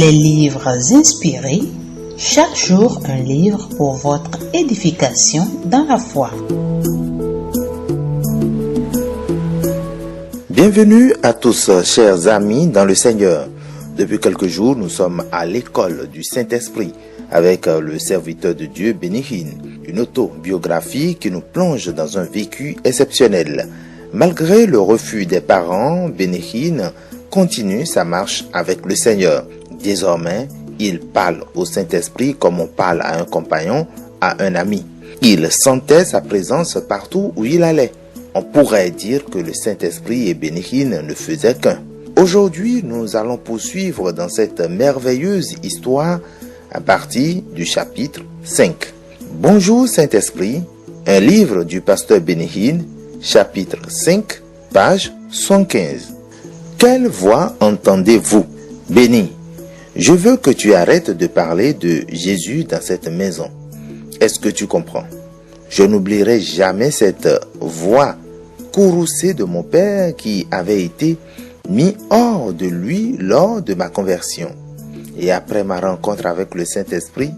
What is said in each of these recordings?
Les livres inspirés, chaque jour un livre pour votre édification dans la foi. Bienvenue à tous, chers amis dans le Seigneur. Depuis quelques jours, nous sommes à l'école du Saint-Esprit avec le serviteur de Dieu Béni-Hinn, une autobiographie qui nous plonge dans un vécu exceptionnel. Malgré le refus des parents, Béni-Hinn continue sa marche avec le Seigneur. Désormais, il parle au Saint-Esprit comme on parle à un compagnon, à un ami. Il sentait sa présence partout où il allait. On pourrait dire que le Saint-Esprit et Béni-Hinn ne faisaient qu'un. Aujourd'hui, nous allons poursuivre dans cette merveilleuse histoire à partir du chapitre 5. Bonjour Saint-Esprit, un livre du pasteur Béni-Hinn, chapitre 5, page 115. Quelle voix entendez-vous? Béni, je veux que tu arrêtes de parler de Jésus dans cette maison. Est-ce que tu comprends? Je n'oublierai jamais cette voix courroucée de mon père qui avait été mis hors de lui lors de ma conversion. Et après ma rencontre avec le Saint-Esprit,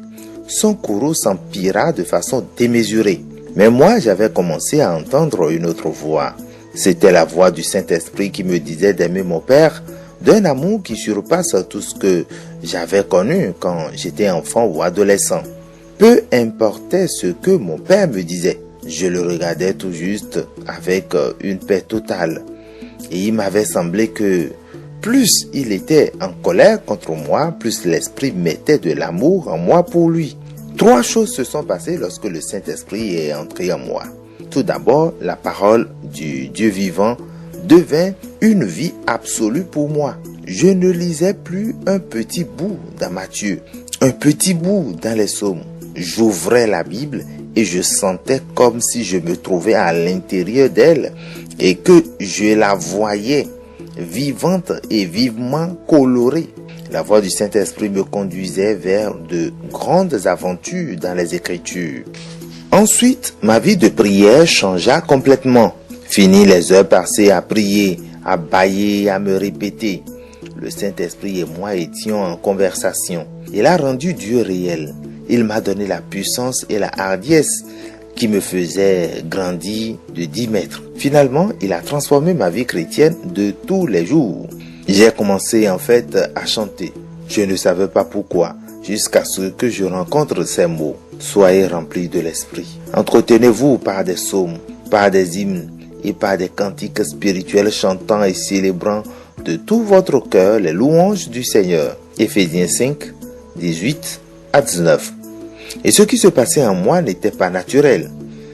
son courroux s'empira de façon démesurée. Mais moi, j'avais commencé à entendre une autre voix. C'était la voix du Saint-Esprit qui me disait d'aimer mon père d'un amour qui surpasse tout ce que j'avais connu quand j'étais enfant ou adolescent. Peu importait ce que mon père me disait, je le regardais tout juste avec une paix totale. Et il m'avait semblé que plus il était en colère contre moi, plus l'Esprit mettait de l'amour en moi pour lui. 3 choses se sont passées lorsque le Saint-Esprit est entré en moi. Tout d'abord, la parole du Dieu vivant devint une vie absolue pour moi. Je ne lisais plus un petit bout dans Matthieu, un petit bout dans les psaumes. J'ouvrais la Bible et je sentais comme si je me trouvais à l'intérieur d'elle et que je la voyais vivante et vivement colorée. La voix du Saint-Esprit me conduisait vers de grandes aventures dans les Écritures. Ensuite, ma vie de prière changea complètement. Fini les heures passées à prier, à bâiller, à me répéter. Le Saint-Esprit et moi étions en conversation. Il a rendu Dieu réel. Il m'a donné la puissance et la hardiesse qui me faisaient grandir de 10 mètres. Finalement, il a transformé ma vie chrétienne de tous les jours. J'ai commencé en fait à chanter. Je ne savais pas pourquoi, jusqu'à ce que je rencontre ces mots. Soyez remplis de l'Esprit. Entretenez-vous par des psaumes, par des hymnes et par des cantiques spirituels chantant et célébrant de tout votre cœur les louanges du Seigneur. Éphésiens 5, 18 à 19. Et ce qui se passait en moi n'était pas naturel.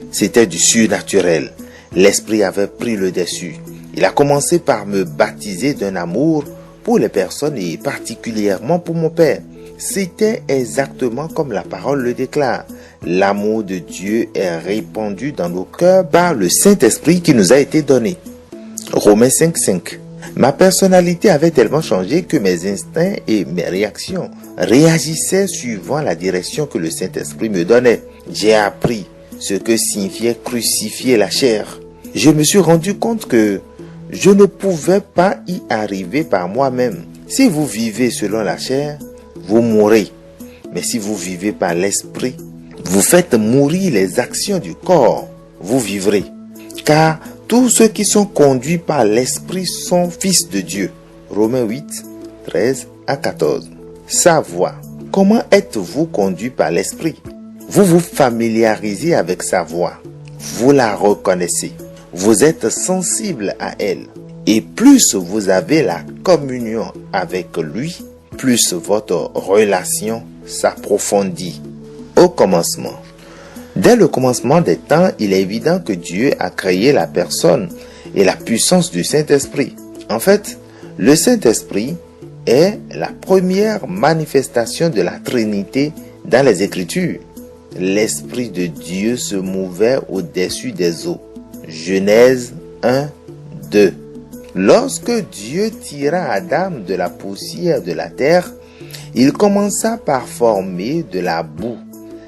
C'était du surnaturel. L'Esprit avait pris le dessus. Il a commencé par me baptiser d'un amour pour les personnes et particulièrement pour mon Père. C'était exactement comme la parole le déclare. L'amour de Dieu est répandu dans nos cœurs par le Saint-Esprit qui nous a été donné. Romains 5, 5. Ma personnalité avait tellement changé que mes instincts et mes réactions réagissaient suivant la direction que le Saint-Esprit me donnait. J'ai appris ce que signifiait crucifier la chair. Je me suis rendu compte que je ne pouvais pas y arriver par moi-même. Si vous vivez selon la chair, vous mourrez. Mais si vous vivez par l'Esprit, vous faites mourir les actions du corps, vous vivrez. Car tous ceux qui sont conduits par l'Esprit sont fils de Dieu. Romains 8, 13 à 14. Sa voix. Comment êtes-vous conduit par l'Esprit? Vous vous familiarisez avec sa voix. Vous la reconnaissez. Vous êtes sensible à elle. Et plus vous avez la communion avec lui, plus votre relation s'approfondit. Au commencement. Dès le commencement des temps, il est évident que Dieu a créé la personne et la puissance du Saint-Esprit. En fait, le Saint-Esprit est la première manifestation de la Trinité dans les Écritures. L'Esprit de Dieu se mouvait au-dessus des eaux. Genèse 1, 2. Lorsque Dieu tira Adam de la poussière de la terre, il commença par former de la boue.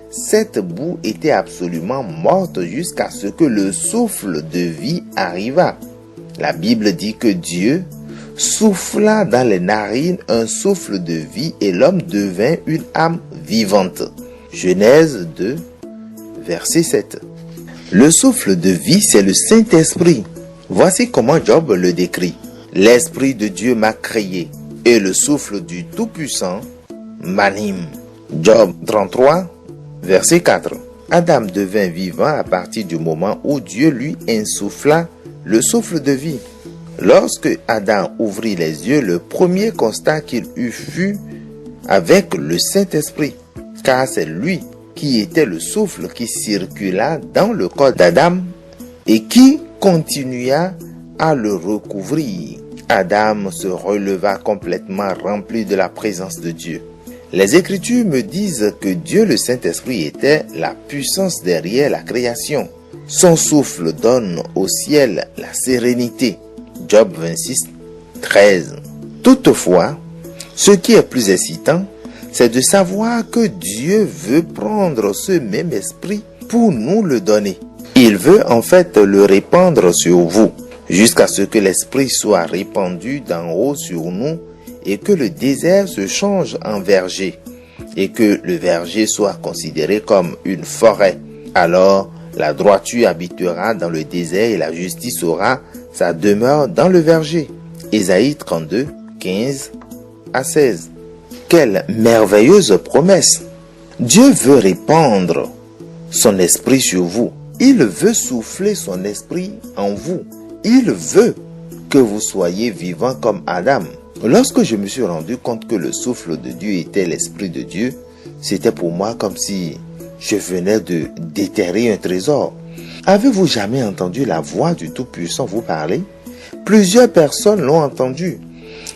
Cette boue était absolument morte jusqu'à ce que le souffle de vie arrivât. La Bible dit que Dieu souffla dans les narines un souffle de vie et l'homme devint une âme vivante. Genèse 2, verset 7. Le souffle de vie, c'est le Saint-Esprit. Voici comment Job le décrit. L'Esprit de Dieu m'a créé et le souffle du Tout-Puissant m'anime. Job 33, verset 4. Adam devint vivant à partir du moment où Dieu lui insuffla le souffle de vie. Lorsque Adam ouvrit les yeux, le premier constat qu'il eut fut avec le Saint-Esprit, car c'est lui qui était le souffle qui circula dans le corps d'Adam et qui continua à le recouvrir. Adam se releva complètement rempli de la présence de Dieu. Les Écritures me disent que Dieu le Saint-Esprit était la puissance derrière la création. Son souffle donne au ciel la sérénité. Job 26, 13. Toutefois, ce qui est plus excitant, c'est de savoir que Dieu veut prendre ce même esprit pour nous le donner. Il veut en fait le répandre sur vous, jusqu'à ce que l'esprit soit répandu d'en haut sur nous et que le désert se change en verger et que le verger soit considéré comme une forêt. Alors, la droiture habitera dans le désert et la justice aura sa demeure dans le verger. Ésaïe 32, 15 à 16. Quelle merveilleuse promesse! Dieu veut répandre son esprit sur vous. Il veut souffler son esprit en vous. Il veut que vous soyez vivants comme Adam. Lorsque je me suis rendu compte que le souffle de Dieu était l'esprit de Dieu, c'était pour moi comme si je venais de déterrer un trésor. Avez-vous jamais entendu la voix du Tout-Puissant vous parler? Plusieurs personnes l'ont entendu.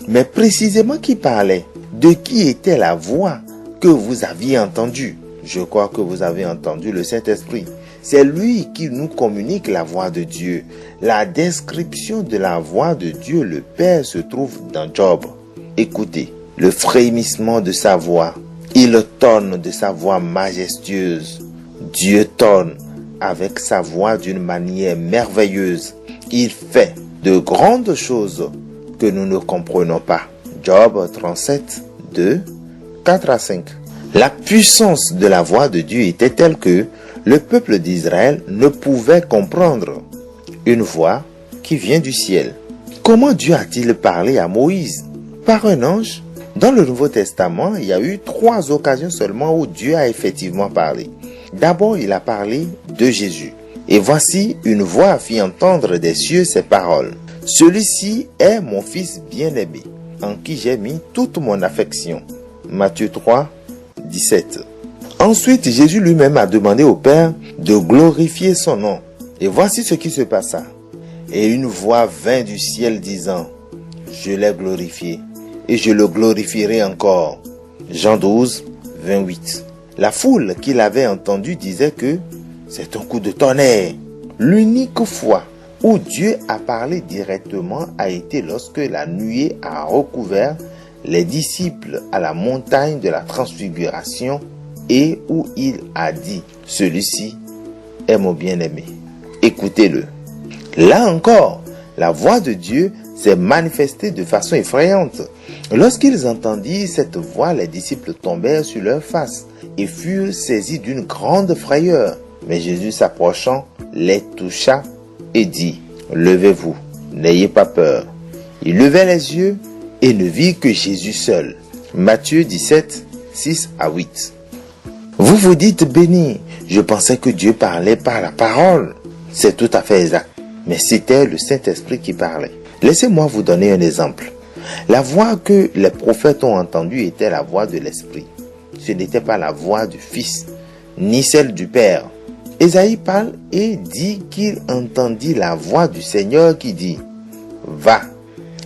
Mais précisément qui parlait? De qui était la voix que vous aviez entendue? Je crois que vous avez entendu le Saint-Esprit. C'est lui qui nous communique la voix de Dieu. La description de la voix de Dieu le Père se trouve dans Job. Écoutez, le frémissement de sa voix. Il tonne de sa voix majestueuse. Dieu tonne avec sa voix d'une manière merveilleuse. Il fait de grandes choses que nous ne comprenons pas. Job 37, 2, 4 à 5. La puissance de la voix de Dieu était telle que le peuple d'Israël ne pouvait comprendre une voix qui vient du ciel. Comment Dieu a-t-il parlé à Moïse? Par un ange. Dans le Nouveau Testament, il y a eu 3 occasions seulement où Dieu a effectivement parlé. D'abord, il a parlé de Jésus. Et voici une voix fit entendre des cieux ces paroles. Celui-ci est mon fils bien-aimé, en qui j'ai mis toute mon affection. Matthieu 3, 17. Ensuite, Jésus lui-même a demandé au Père de glorifier son nom. Et voici ce qui se passa. Et une voix vint du ciel disant, je l'ai glorifié, et je le glorifierai encore. Jean 12, 28. La foule qui l'avait entendu disait que c'est un coup de tonnerre. L'unique fois où Dieu a parlé directement a été lorsque la nuée a recouvert les disciples à la montagne de la transfiguration et où il a dit, celui-ci est mon bien-aimé. Écoutez-le. Là encore, la voix de Dieu s'est manifestée de façon effrayante. Lorsqu'ils entendirent cette voix, les disciples tombèrent sur leur face et furent saisis d'une grande frayeur. Mais Jésus s'approchant, les toucha et dit, levez-vous, n'ayez pas peur. Ils levaient les yeux et ne virent que Jésus seul. Matthieu 17, 6 à 8. Vous vous dites béni, je pensais que Dieu parlait par la parole. C'est tout à fait exact, mais c'était le Saint-Esprit qui parlait. Laissez-moi vous donner un exemple. La voix que les prophètes ont entendue était la voix de l'Esprit. Ce n'était pas la voix du Fils, ni celle du Père. Ésaïe parle et dit qu'il entendit la voix du Seigneur qui dit, va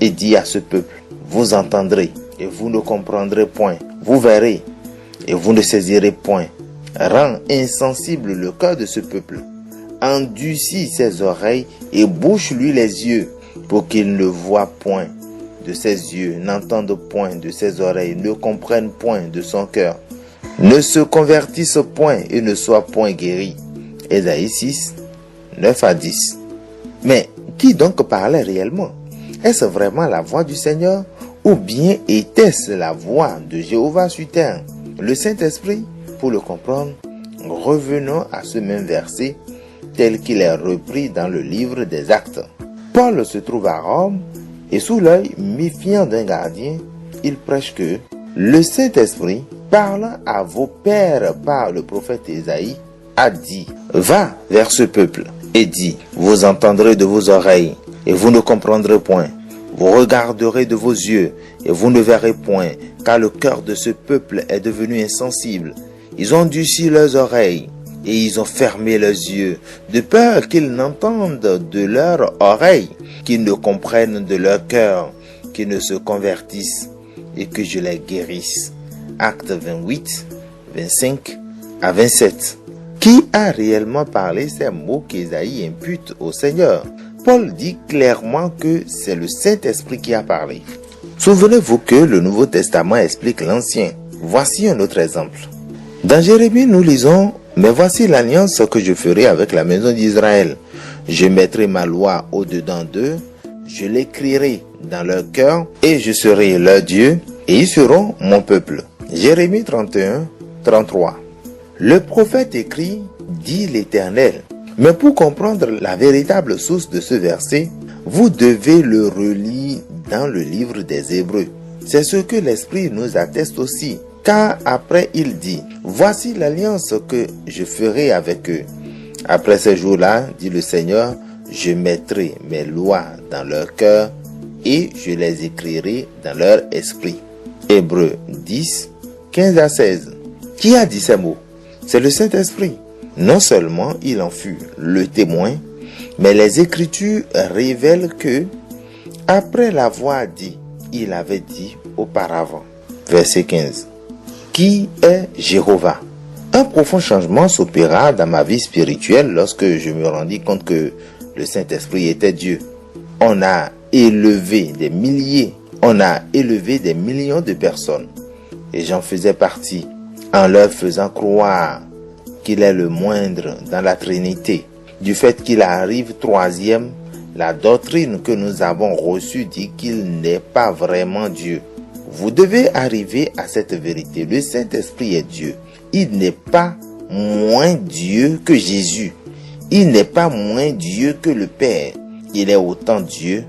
et dis à ce peuple, vous entendrez et vous ne comprendrez point, vous verrez et vous ne saisirez point. Rends insensible le cœur de ce peuple, endurcis ses oreilles et bouche-lui les yeux, pour qu'il ne voie point de ses yeux, n'entende point de ses oreilles, ne comprenne point de son cœur, ne se convertisse point et ne soit point guéri. Ésaïe 6, 9 à 10. Mais qui donc parlait réellement? Est-ce vraiment la voix du Seigneur ou bien était-ce la voix de Jéhovah sur terre? Le Saint-Esprit, pour le comprendre, revenons à ce même verset tel qu'il est repris dans le livre des Actes. Paul se trouve à Rome et sous l'œil méfiant d'un gardien, il prêche que le Saint-Esprit, parlant à vos pères par le prophète Ésaïe, a dit: va vers ce peuple et dis, vous entendrez de vos oreilles et vous ne comprendrez point. Vous regarderez de vos yeux et vous ne verrez point, car le cœur de ce peuple est devenu insensible. Ils ont endurci leurs oreilles et ils ont fermé leurs yeux, de peur qu'ils n'entendent de leurs oreilles, qu'ils ne comprennent de leur cœur, qu'ils ne se convertissent et que je les guérisse. Acte 28, 25 à 27. Qui a réellement parlé ces mots qu'Ésaïe impute au Seigneur? Paul dit clairement que c'est le Saint-Esprit qui a parlé. Souvenez-vous que le Nouveau Testament explique l'Ancien. Voici un autre exemple. Dans Jérémie, nous lisons: mais voici l'alliance que je ferai avec la maison d'Israël. Je mettrai ma loi au-dedans d'eux, je l'écrirai dans leur cœur, et je serai leur Dieu, et ils seront mon peuple. Jérémie 31, 33. Le prophète écrit: dit l'Éternel. Mais pour comprendre la véritable source de ce verset, vous devez le relire dans le livre des Hébreux. C'est ce que l'Esprit nous atteste aussi. Car après il dit: voici l'alliance que je ferai avec eux. Après ces jours-là, dit le Seigneur, je mettrai mes lois dans leur cœur et je les écrirai dans leur esprit. Hébreux 10, 15 à 16. Qui a dit ces mots? C'est le Saint-Esprit. Non seulement il en fut le témoin, mais les Écritures révèlent que, après l'avoir dit, il avait dit auparavant. Verset 15. Qui est Jéhovah? Un profond changement s'opéra dans ma vie spirituelle lorsque je me rendis compte que le Saint-Esprit était Dieu. On a élevé des millions de personnes et j'en faisais partie, en leur faisant croire qu'il est le moindre dans la Trinité. Du fait qu'il arrive troisième, la doctrine que nous avons reçue dit qu'il n'est pas vraiment Dieu. Vous devez arriver à cette vérité. Le Saint-Esprit est Dieu. Il n'est pas moins Dieu que Jésus. Il n'est pas moins Dieu que le Père. Il est autant Dieu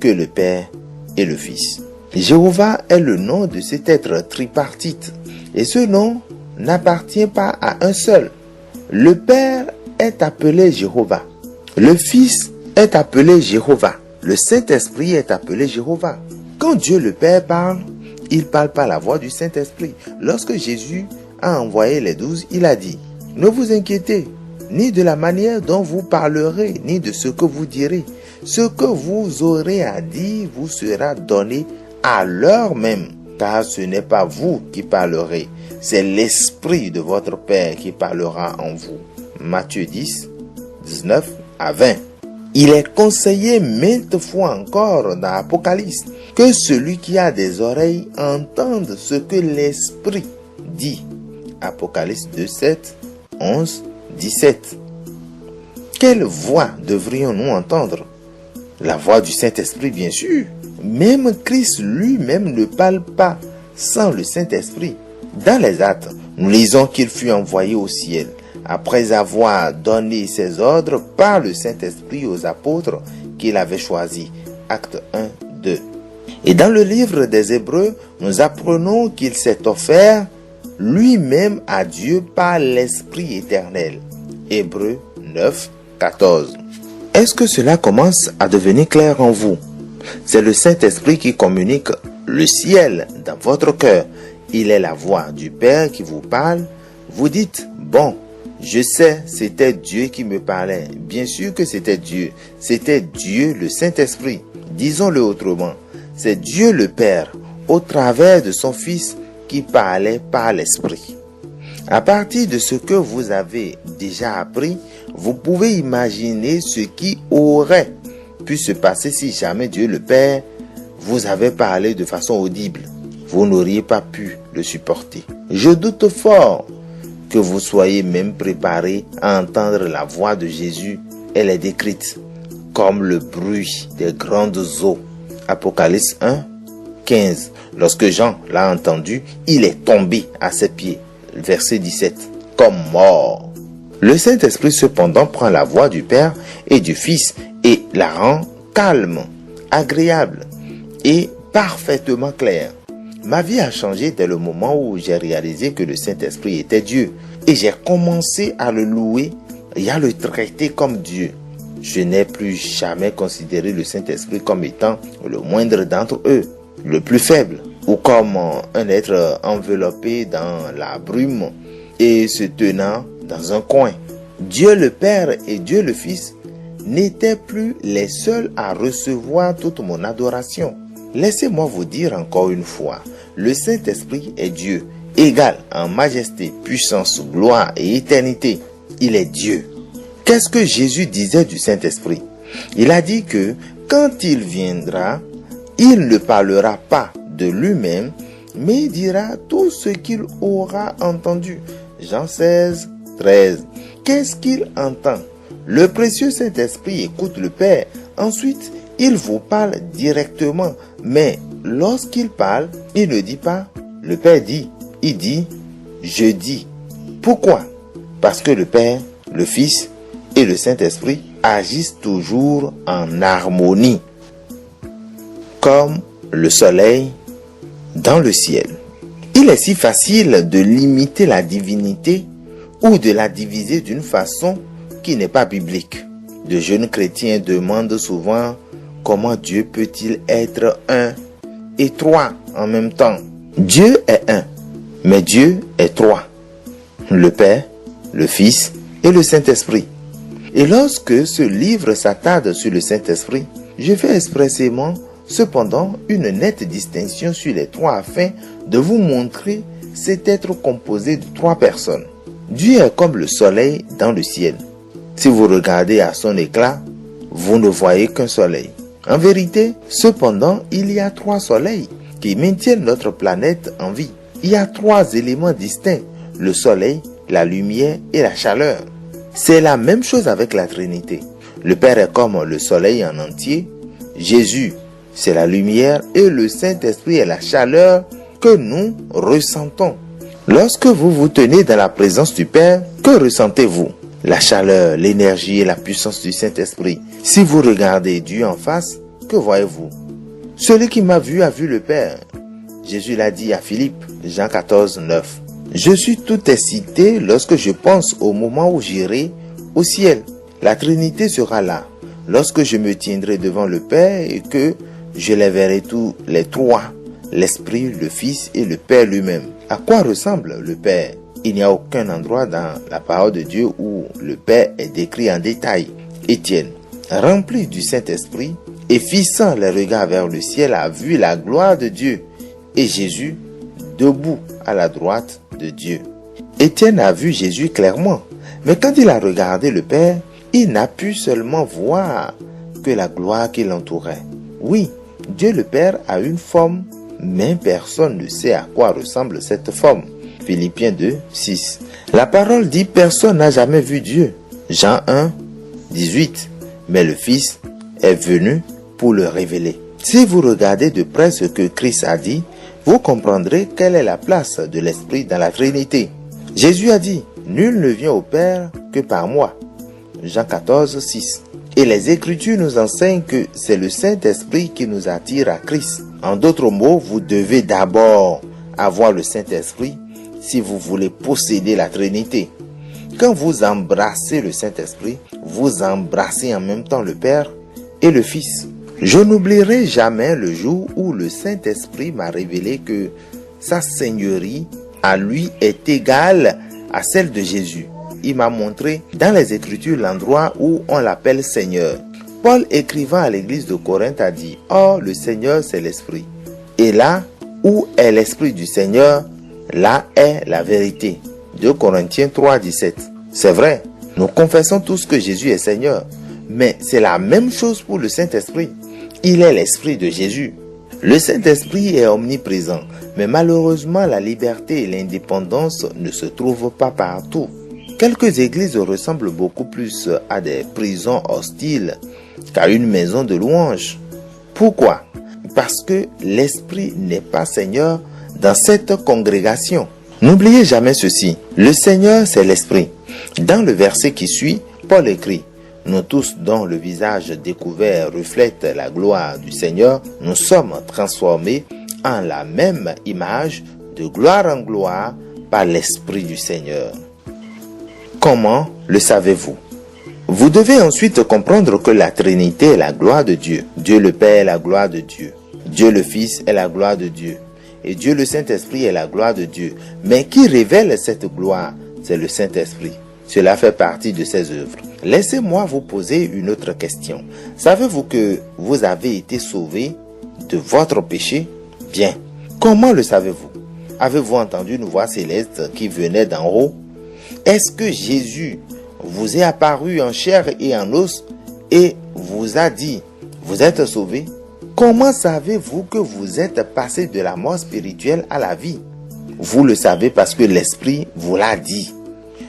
que le Père et le Fils. Jéhovah est le nom de cet être tripartite. Et ce nom n'appartient pas à un seul. Le Père est appelé Jéhovah. Le Fils est appelé Jéhovah. Le Saint-Esprit est appelé Jéhovah. Quand Dieu le Père parle, il parle par la voix du Saint-Esprit. Lorsque Jésus a envoyé les 12, il a dit: ne vous inquiétez, ni de la manière dont vous parlerez, ni de ce que vous direz. Ce que vous aurez à dire vous sera donné à l'heure même, car ce n'est pas vous qui parlerez, c'est l'Esprit de votre Père qui parlera en vous. Matthieu 10, 19 à 20. Il est conseillé maintes fois encore dans Apocalypse que celui qui a des oreilles entende ce que l'Esprit dit. Apocalypse 2, 7, 11, 17. Quelle voix devrions-nous entendre? La voix du Saint-Esprit, bien sûr. Même Christ lui-même ne parle pas sans le Saint-Esprit. Dans les Actes, nous lisons qu'il fut envoyé au ciel après avoir donné ses ordres par le Saint-Esprit aux apôtres qu'il avait choisis. Acte 1, 2. Et dans le livre des Hébreux, nous apprenons qu'il s'est offert lui-même à Dieu par l'Esprit éternel. Hébreux 9, 14. Est-ce que cela commence à devenir clair en vous? C'est le Saint-Esprit qui communique le ciel dans votre cœur. Il est la voix du Père qui vous parle. Vous dites: bon, je sais, c'était Dieu qui me parlait. Bien sûr que c'était Dieu. C'était Dieu le Saint-Esprit. Disons-le autrement. C'est Dieu le Père, au travers de son Fils, qui parlait par l'Esprit. À partir de ce que vous avez déjà appris, vous pouvez imaginer ce qui aurait pu se passer si jamais Dieu le Père vous avait parlé de façon audible. Vous n'auriez pas pu le supporter. Je doute fort que vous soyez même préparé à entendre la voix de Jésus. Elle est décrite comme le bruit des grandes eaux. Apocalypse 1, 15. Lorsque Jean l'a entendu, il est tombé à ses pieds. Verset 17. Comme mort. Le Saint-Esprit cependant prend la voix du Père et du Fils et la rend calme, agréable et parfaitement claire. Ma vie a changé dès le moment où j'ai réalisé que le Saint-Esprit était Dieu et j'ai commencé à le louer et à le traiter comme Dieu. Je n'ai plus jamais considéré le Saint-Esprit comme étant le moindre d'entre eux, le plus faible, ou comme un être enveloppé dans la brume et se tenant dans un coin. Dieu le Père et Dieu le Fils n'étaient plus les seuls à recevoir toute mon adoration. Laissez-moi vous dire encore une fois, le Saint-Esprit est Dieu, égal en majesté, puissance, gloire et éternité. Il est Dieu. Qu'est-ce que Jésus disait du Saint-Esprit? Il a dit que quand il viendra, il ne parlera pas de lui-même, mais il dira tout ce qu'il aura entendu. Jean 16, 13. Qu'est-ce qu'il entend? Le précieux Saint-Esprit écoute le Père. Ensuite, il vous parle directement. Mais lorsqu'il parle, il ne dit pas « le Père dit ». Il dit « je dis ». Pourquoi? Parce que le Père, le Fils et le Saint-Esprit agissent toujours en harmonie, comme le soleil dans le ciel. Il est si facile de limiter la divinité ou de la diviser d'une façon qui n'est pas biblique. De jeunes chrétiens demandent souvent comment Dieu peut-il être un et trois en même temps. Dieu est un, mais Dieu est trois. Le Père, le Fils et le Saint-Esprit. Et lorsque ce livre s'attarde sur le Saint-Esprit, je fais expressément cependant une nette distinction sur les trois afin de vous montrer cet être composé de trois personnes. Dieu est comme le soleil dans le ciel. Si vous regardez à son éclat, vous ne voyez qu'un soleil. En vérité, cependant, il y a trois soleils qui maintiennent notre planète en vie. Il y a trois éléments distincts, le soleil, la lumière et la chaleur. C'est la même chose avec la Trinité. Le Père est comme le soleil en entier, Jésus, c'est la lumière et le Saint-Esprit est la chaleur que nous ressentons. Lorsque vous vous tenez dans la présence du Père, que ressentez-vous? La chaleur, l'énergie et la puissance du Saint-Esprit. Si vous regardez Dieu en face, que voyez-vous? Celui qui m'a vu a vu le Père. Jésus l'a dit à Philippe, Jean 14, 9. Je suis tout excité lorsque je pense au moment où j'irai au ciel. La Trinité sera là, lorsque je me tiendrai devant le Père et que je les verrai tous les trois, l'Esprit, le Fils et le Père lui-même. À quoi ressemble le Père? Il n'y a aucun endroit dans la parole de Dieu où le Père est décrit en détail. Étienne, rempli du Saint-Esprit et fixant les regards vers le ciel, a vu la gloire de Dieu et Jésus debout à la droite de Dieu. Étienne a vu Jésus clairement, mais quand il a regardé le Père, il n'a pu seulement voir que la gloire qui l'entourait. Oui, Dieu le Père a une forme, mais personne ne sait à quoi ressemble cette forme. Philippiens 2, 6. La parole dit personne n'a jamais vu Dieu. Jean 1, 18. Mais le Fils est venu pour le révéler. Si vous regardez de près ce que Christ a dit, vous comprendrez quelle est la place de l'Esprit dans la Trinité. Jésus a dit, nul ne vient au Père que par moi. Jean 14, 6. Et les Écritures nous enseignent que c'est le Saint-Esprit qui nous attire à Christ. En d'autres mots, vous devez d'abord avoir le Saint-Esprit si vous voulez posséder la Trinité. Quand vous embrassez le Saint-Esprit, vous embrassez en même temps le Père et le Fils. Je n'oublierai jamais le jour où le Saint-Esprit m'a révélé que sa seigneurie à lui est égale à celle de Jésus. Il m'a montré dans les Écritures l'endroit où on l'appelle Seigneur. Paul, écrivant à l'église de Corinthe, a dit « Or, le Seigneur, c'est l'Esprit. Et là où est l'Esprit du Seigneur, là est la vérité. » 2 Corinthiens 3, 17. C'est vrai, nous confessons tous que Jésus est Seigneur. Mais c'est la même chose pour le Saint-Esprit. Il est l'Esprit de Jésus. Le Saint-Esprit est omniprésent, mais malheureusement la liberté et l'indépendance ne se trouvent pas partout. Quelques églises ressemblent beaucoup plus à des prisons hostiles qu'à une maison de louange. Pourquoi? parce que l'Esprit n'est pas Seigneur dans cette congrégation. N'oubliez jamais ceci, le Seigneur c'est l'Esprit. Dans le verset qui suit, Paul écrit, nous tous dont le visage découvert reflète la gloire du Seigneur, nous sommes transformés en la même image de gloire en gloire par l'Esprit du Seigneur. Comment le savez-vous? Vous devez ensuite comprendre que la Trinité est la gloire de Dieu. Dieu le Père est la gloire de Dieu. Dieu le Fils est la gloire de Dieu. Et Dieu le Saint-Esprit est la gloire de Dieu. Mais qui révèle cette gloire? C'est le Saint-Esprit. Cela fait partie de ses œuvres. Laissez-moi vous poser une autre question. Savez-vous que vous avez été sauvés de votre péché? Bien. Comment le savez-vous? Avez-vous entendu une voix céleste qui venait d'en haut? Est-ce que Jésus vous est apparu en chair et en os et vous a dit, vous êtes sauvés? Comment savez-vous que vous êtes passé de la mort spirituelle à la vie? Vous le savez parce que l'Esprit vous l'a dit.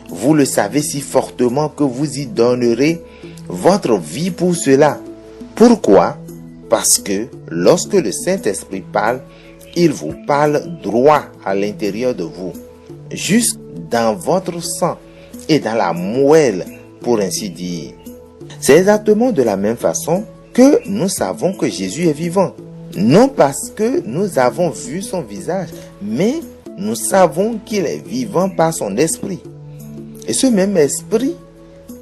Vous le savez si fortement que vous y donnerez votre vie pour cela. Pourquoi? Parce que lorsque le Saint-Esprit parle, il vous parle droit à l'intérieur de vous, jusque dans votre sang et dans la moelle, pour ainsi dire. C'est exactement de la même façon que nous savons que Jésus est vivant. Non parce que nous avons vu son visage, mais nous savons qu'il est vivant par son esprit. Et ce même esprit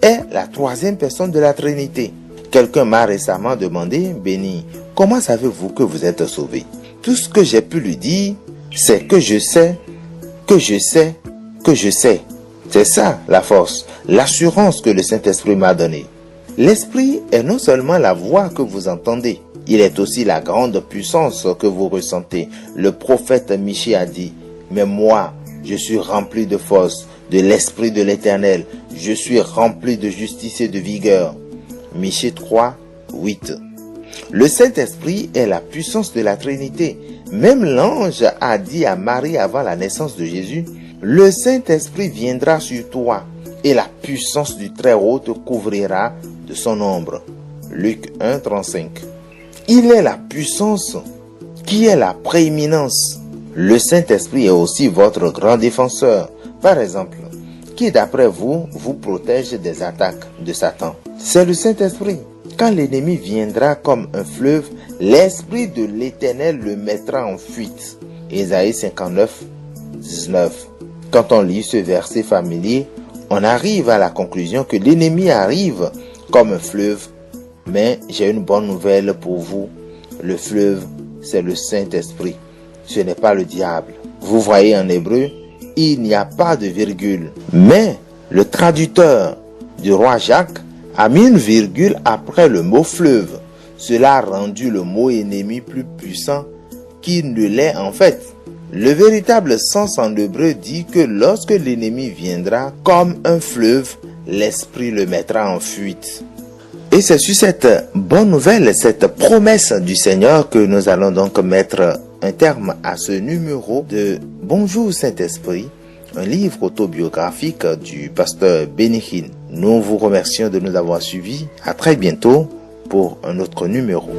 est la troisième personne de la Trinité. Quelqu'un m'a récemment demandé, Béni, comment savez-vous que vous êtes sauvé? Tout ce que j'ai pu lui dire, c'est que je sais, que je sais, que je sais. C'est ça la force, l'assurance que le Saint-Esprit m'a donnée. L'Esprit est non seulement la voix que vous entendez, il est aussi la grande puissance que vous ressentez. Le prophète Michée a dit, mais moi, je suis rempli de force, de l'Esprit de l'Éternel. Je suis rempli de justice et de vigueur. Michée 3, 8. Le Saint-Esprit est la puissance de la Trinité. Même l'ange a dit à Marie avant la naissance de Jésus, le Saint-Esprit viendra sur toi et la puissance du Très-Haut te couvrira de son ombre. Luc 1, 35. Il est la puissance qui est la prééminence. Le Saint-Esprit est aussi votre grand défenseur. Par exemple, qui d'après vous, vous protège des attaques de Satan? C'est le Saint-Esprit. Quand l'ennemi viendra comme un fleuve, l'Esprit de l'Éternel le mettra en fuite. Ésaïe 59, 19. Quand on lit ce verset familier, on arrive à la conclusion que l'ennemi arrive comme un fleuve. Mais j'ai une bonne nouvelle pour vous. Le fleuve, c'est le Saint-Esprit. Ce n'est pas le diable. Vous voyez en hébreu, il n'y a pas de virgule. Mais le traducteur du roi Jacques a mis une virgule après le mot fleuve. Cela a rendu le mot ennemi plus puissant qu'il ne l'est en fait. Le véritable sens en hébreu dit que lorsque l'ennemi viendra comme un fleuve, l'Esprit le mettra en fuite. Et c'est sur cette bonne nouvelle, cette promesse du Seigneur que nous allons donc mettre un terme à ce numéro de Bonjour Saint-Esprit, un livre autobiographique du pasteur Benny Hinn. Nous vous remercions de nous avoir suivis. À très bientôt pour un autre numéro.